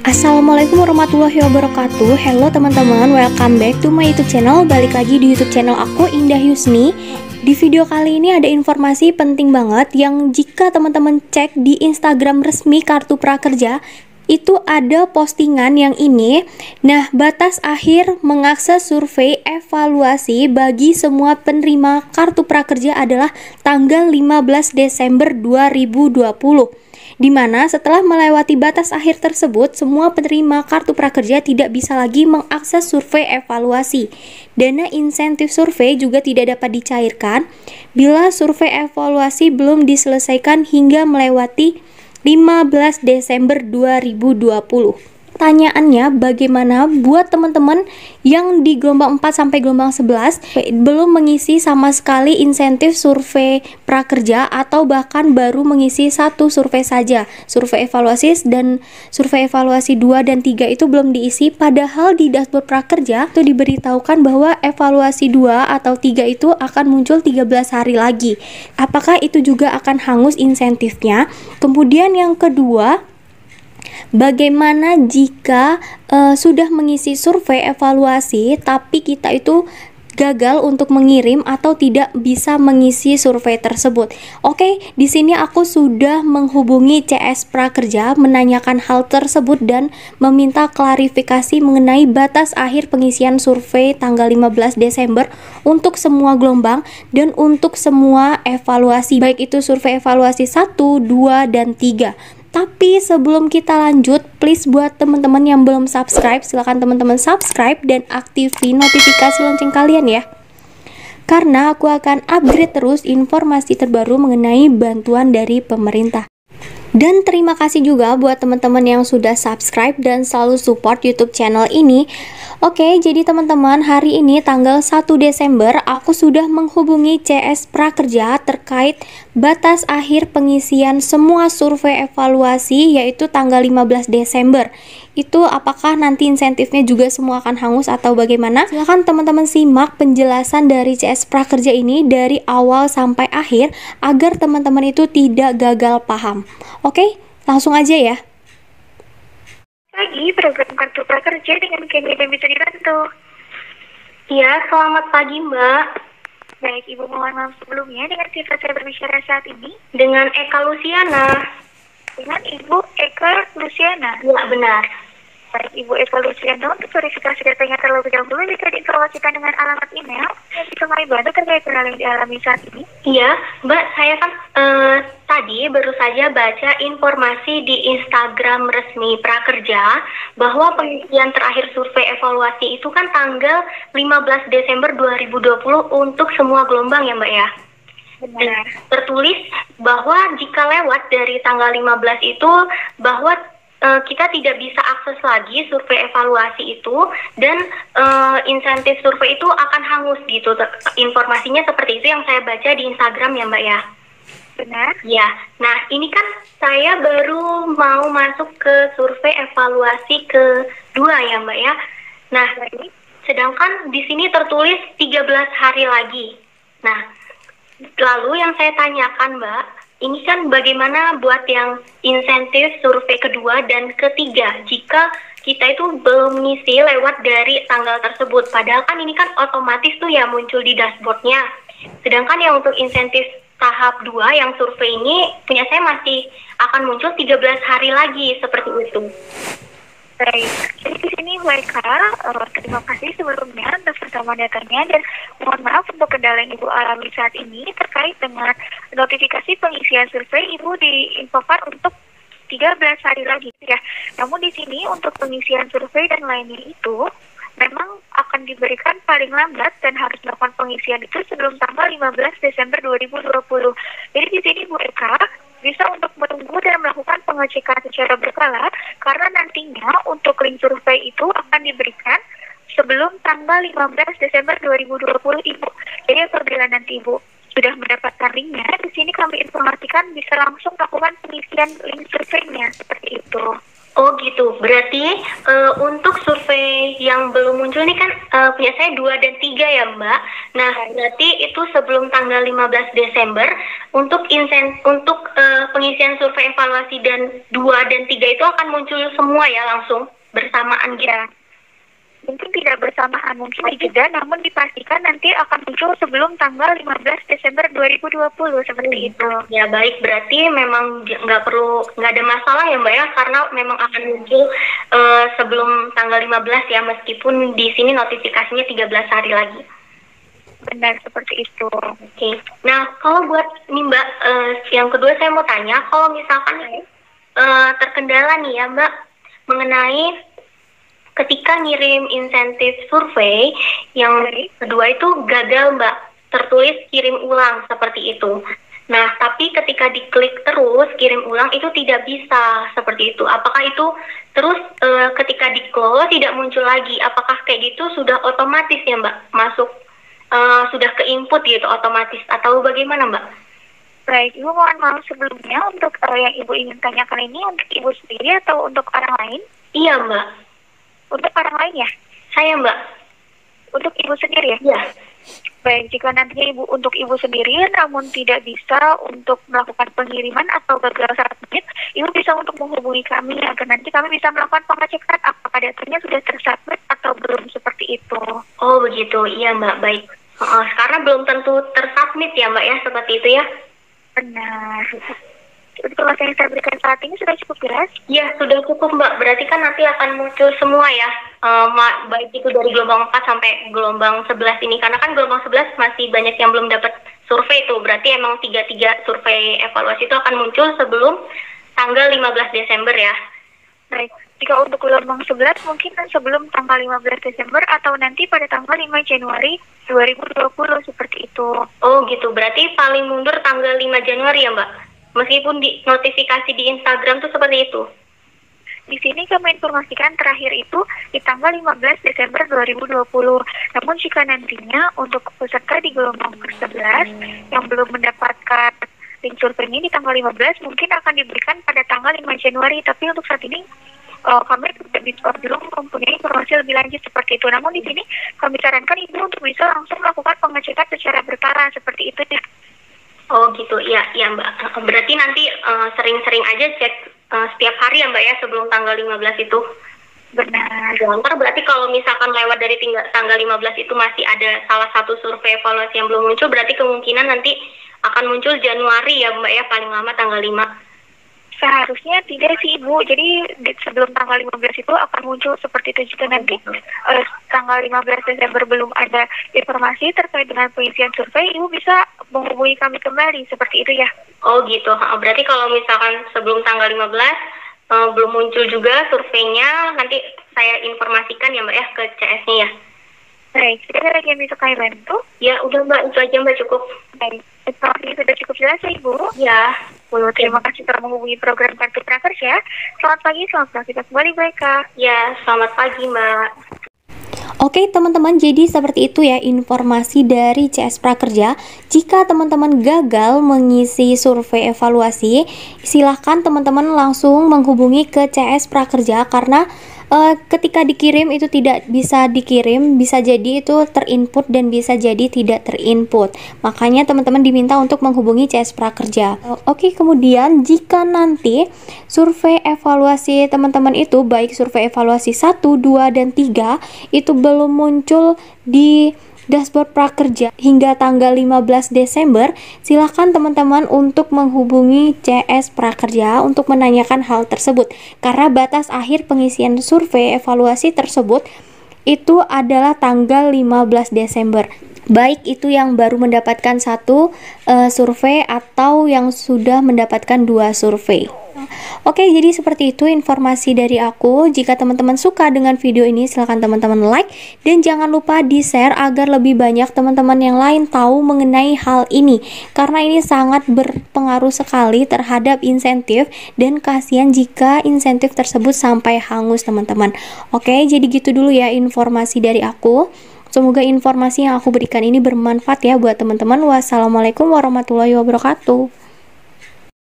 Assalamualaikum warahmatullahi wabarakatuh. Hello teman-teman, welcome back to my YouTube channel. Balik lagi di YouTube channel aku, Indah Yusni. Di video kali ini ada informasi penting banget yang jika teman-teman cek di Instagram resmi Kartu Prakerja, itu ada postingan yang ini. Nah, batas akhir mengakses survei evaluasi bagi semua penerima Kartu Prakerja adalah tanggal 15 Desember 2020. Di mana setelah melewati batas akhir tersebut, semua penerima Kartu Prakerja tidak bisa lagi mengakses survei evaluasi. Dana insentif survei juga tidak dapat dicairkan bila survei evaluasi belum diselesaikan hingga melewati 15 Desember 2020. Pertanyaannya, bagaimana buat teman-teman yang di gelombang 4 sampai gelombang 11 belum mengisi sama sekali insentif survei prakerja atau bahkan baru mengisi satu survei saja, survei evaluasi dan survei evaluasi 2 dan 3 itu belum diisi, padahal di dashboard prakerja itu diberitahukan bahwa evaluasi 2 atau 3 itu akan muncul 13 hari lagi. Apakah itu juga akan hangus insentifnya? Kemudian yang kedua, bagaimana jika sudah mengisi survei evaluasi tapi kita itu gagal untuk mengirim atau tidak bisa mengisi survei tersebut? Oke, di sini aku sudah menghubungi CS Prakerja menanyakan hal tersebut dan meminta klarifikasi mengenai batas akhir pengisian survei tanggal 15 Desember untuk semua gelombang dan untuk semua evaluasi, baik itu survei evaluasi 1, 2, dan 3. Tapi sebelum kita lanjut, please buat teman-teman yang belum subscribe, silahkan teman-teman subscribe dan aktifin notifikasi lonceng kalian ya. Karena aku akan upgrade terus informasi terbaru mengenai bantuan dari pemerintah. Dan terima kasih juga buat teman-teman yang sudah subscribe dan selalu support YouTube channel ini. Oke, jadi teman-teman, hari ini tanggal 1 Desember aku sudah menghubungi CS Prakerja terkait batas akhir pengisian semua survei evaluasi yaitu tanggal 15 Desember. Itu apakah nanti insentifnya juga semua akan hangus atau bagaimana? Silahkan teman-teman simak penjelasan dari CS Prakerja ini dari awal sampai akhir agar teman-teman itu tidak gagal paham. Oke, langsung aja ya. Pagi, program Kartu Prakerja dengan Kenny yang bisa dibantu. Iya, selamat pagi Mbak. Baik, Ibu mohon maaf sebelumnya dengan siapa saya berbicara saat ini? Dengan Eka Luciana. Dengan Ibu Eka Luciana. Ya, benar. Baik, Ibu Eka Luciana, untuk verifikasi datanya terlebih dahulu bisa diinformasikan dengan alamat email yang bisa kami bantu terkait hal yang dialami saat ini. Iya, Mbak, saya kan tadi baru saja baca informasi di Instagram resmi Prakerja bahwa pengisian terakhir survei evaluasi itu kan tanggal 15 Desember 2020 untuk semua gelombang ya Mbak ya? Benar. Tertulis bahwa jika lewat dari tanggal 15 itu bahwa kita tidak bisa akses lagi survei evaluasi itu dan insentif survei itu akan hangus gitu. Informasinya seperti itu yang saya baca di Instagram ya Mbak ya? Benar. Ya, nah ini kan saya baru mau masuk ke survei evaluasi kedua ya Mbak ya? Nah, sedangkan di sini tertulis 13 hari lagi. Nah, lalu yang saya tanyakan Mbak, ini kan bagaimana buat yang insentif survei kedua dan ketiga jika kita itu belum ngisi lewat dari tanggal tersebut. Padahal kan ini kan otomatis tuh ya muncul di dashboardnya. Sedangkan yang untuk insentif tahap 2 yang survei ini punya saya masih akan muncul 13 hari lagi seperti itu. Baik, jadi di sini mereka terima kasih sebelumnya untuk pertama datanya dan mohon maaf untuk kendala yang Ibu alami saat ini terkait dengan notifikasi pengisian survei Ibu diinfokan untuk 13 hari lagi ya. Namun di sini untuk pengisian survei dan lainnya itu memang akan diberikan paling lambat dan harus melakukan pengisian itu sebelum tanggal 15 Desember 2020. Jadi di sini Bu Eka bisa untuk menunggu dan melakukan pengecekan secara berkala karena nantinya untuk link survei itu akan diberikan sebelum tanggal 15 Desember 2020 Ibu. Jadi apabila nanti Ibu sudah mendapatkan linknya, di sini kami informasikan bisa langsung melakukan pengisian link surveinya seperti itu. Oh gitu. Berarti untuk survei yang belum muncul nih kan punya saya 2 dan 3 ya Mbak. Nah berarti itu sebelum tanggal 15 Desember untuk pengisian survei evaluasi dan 2 dan 3 itu akan muncul semua ya langsung bersamaan gitu. Ya, mungkin tidak bersamaan, mungkin dijeda, namun dipastikan nanti akan muncul sebelum tanggal 15 Desember 2020 seperti itu. Ya baik, berarti memang nggak ada masalah ya Mbak ya, karena memang akan muncul sebelum tanggal 15 ya, meskipun di sini notifikasinya 13 hari lagi. Benar, seperti itu. Oke. Nah kalau buat nih Mbak, yang kedua saya mau tanya, kalau misalkan terkendala nih ya Mbak mengenai ketika ngirim insentif survei yang kedua itu gagal Mbak, tertulis kirim ulang seperti itu. Nah tapi ketika diklik terus kirim ulang itu tidak bisa seperti itu. Apakah itu terus ketika di close tidak muncul lagi? Apakah kayak gitu sudah otomatis ya Mbak masuk, sudah ke input gitu otomatis atau bagaimana Mbak? Baik, Ibu mohon maaf sebelumnya untuk yang Ibu ingin tanyakan ini untuk Ibu sendiri atau untuk orang lain? Iya Mbak. Untuk orang lain ya? Saya Mbak. Untuk Ibu sendiri ya? Iya. Baik, jika nantinya untuk Ibu sendiri namun tidak bisa untuk melakukan pengiriman atau gagal submit, Ibu bisa untuk menghubungi kami agar nanti kami bisa melakukan pengecekan apakah datanya sudah tersubmit atau belum seperti itu. Oh begitu, iya Mbak, baik. Karena belum tentu tersubmit ya Mbak ya, seperti itu ya? Benar. Informasi yang saya berikan saat ini sudah cukup jelas? Ya, sudah cukup Mbak. Berarti kan nanti akan muncul semua ya, baik itu dari gelombang 4 sampai gelombang 11 ini. Karena kan gelombang 11 masih banyak yang belum dapat survei itu. Berarti emang 3 survei evaluasi itu akan muncul sebelum tanggal 15 Desember ya. Baik, jika untuk gelombang 11 mungkin sebelum tanggal 15 Desember atau nanti pada tanggal 5 Januari 2020 seperti itu. Oh gitu, berarti paling mundur tanggal 5 Januari ya Mbak? Meskipun di notifikasi di Instagram tuh seperti itu. Di sini kami informasikan terakhir itu di tanggal 15 Desember 2020. Namun jika nantinya untuk peserta di gelombang ke-11 yang belum mendapatkan link survei ini di tanggal 15 mungkin akan diberikan pada tanggal 5 Januari. Tapi untuk saat ini kami belum mempunyai informasi lebih lanjut seperti itu. Namun di sini kami sarankan Ibu untuk bisa langsung melakukan pengecekan secara berkala seperti itu ya. Oh gitu, iya Mbak. Berarti nanti sering-sering aja cek setiap hari ya Mbak ya sebelum tanggal 15 itu. Benar. Ntar berarti kalau misalkan lewat dari tanggal 15 itu masih ada salah satu survei evaluasi yang belum muncul, berarti kemungkinan nanti akan muncul Januari ya Mbak ya, paling lama tanggal 5. Seharusnya tidak sih Ibu, jadi sebelum tanggal 15 itu akan muncul seperti itu. Jika nanti tanggal 15 Desember belum ada informasi terkait dengan pengisian survei, Ibu bisa menghubungi kami kembali seperti itu ya. Oh gitu, berarti kalau misalkan sebelum tanggal 15 belum muncul juga surveinya, nanti saya informasikan ya Mbak ya ke CS-nya ya. Baik, ada lagi yang bisa kami bantu? Ya udah Mbak, itu aja Mbak, cukup. Baik, informasi sudah cukup jelas ya Ibu? Ya. Terima kasih telah menghubungi program Kartu Prakerja. Selamat pagi, selamat beraktivitas kembali baik Kak. Ya, selamat pagi Mbak. Oke teman-teman, jadi seperti itu ya informasi dari CS Prakerja. Jika teman-teman gagal mengisi survei evaluasi, silahkan teman-teman langsung menghubungi ke CS Prakerja karena ketika dikirim itu tidak bisa dikirim, bisa jadi itu terinput dan bisa jadi tidak terinput. Makanya teman-teman diminta untuk menghubungi CS Prakerja. Oke, kemudian jika nanti survei evaluasi teman-teman itu baik survei evaluasi 1, 2, dan 3 itu belum muncul di dashboard Prakerja hingga tanggal 15 Desember, silakan teman-teman untuk menghubungi CS Prakerja untuk menanyakan hal tersebut. Karena batas akhir pengisian survei evaluasi tersebut itu adalah tanggal 15 Desember. Baik itu yang baru mendapatkan 1 survei atau yang sudah mendapatkan 2 survei. Oke, jadi seperti itu informasi dari aku. Jika teman-teman suka dengan video ini, silahkan teman-teman like dan jangan lupa di-share agar lebih banyak teman-teman yang lain tahu mengenai hal ini, karena ini sangat berpengaruh sekali terhadap insentif dan kasihan jika insentif tersebut sampai hangus teman-teman. Oke, jadi gitu dulu ya informasi dari aku. Semoga informasi yang aku berikan ini bermanfaat ya buat teman-teman. Wassalamualaikum warahmatullahi wabarakatuh.